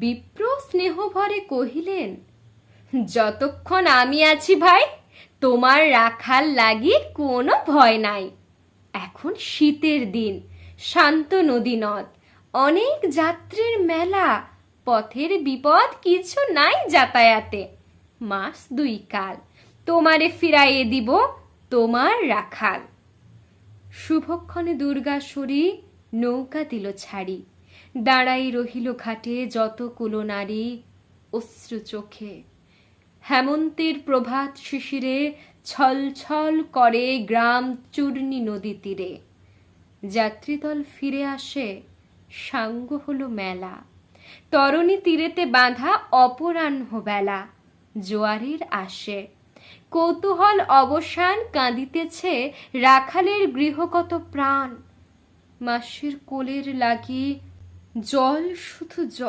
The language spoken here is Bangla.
বিপ্র স্নেহভরে কহিলেন, যতক্ষণ আমি আছি ভাই, তোমার রাখাল লাগি কোনো ভয় নাই। এখন শীতের দিন, শান্ত নদী নদ, অনেক যাত্রীর মেলা, পথের বিপদ কিছু নাই যাতায়াতে। মাস 2 কাল তোমারে ফিরাইয়ে দিব তোমার রাখাল। শুভক্ষণে দুর্গাসুরী নৌকা দিল ছাড়ি, দাঁড়াই রহিল ঘাটে যত কুলনারী অশ্রু চোখে। হেমন্তের প্রভাত শিশিরে ছল ছল করে গ্রাম চূর্ণী নদী তীরে। যাত্রীদল ফিরে আসে, সাঙ্গ হলো মেলা, তরণী তীরেতে বাঁধা অপরাহ্ন বেলা। জোয়ারের আসে, কৌতূহল অবসান, কাঁদিতেছে রাখালের গৃহগত প্রাণ। মাসির কোলের লাগি জল, শুধু জল।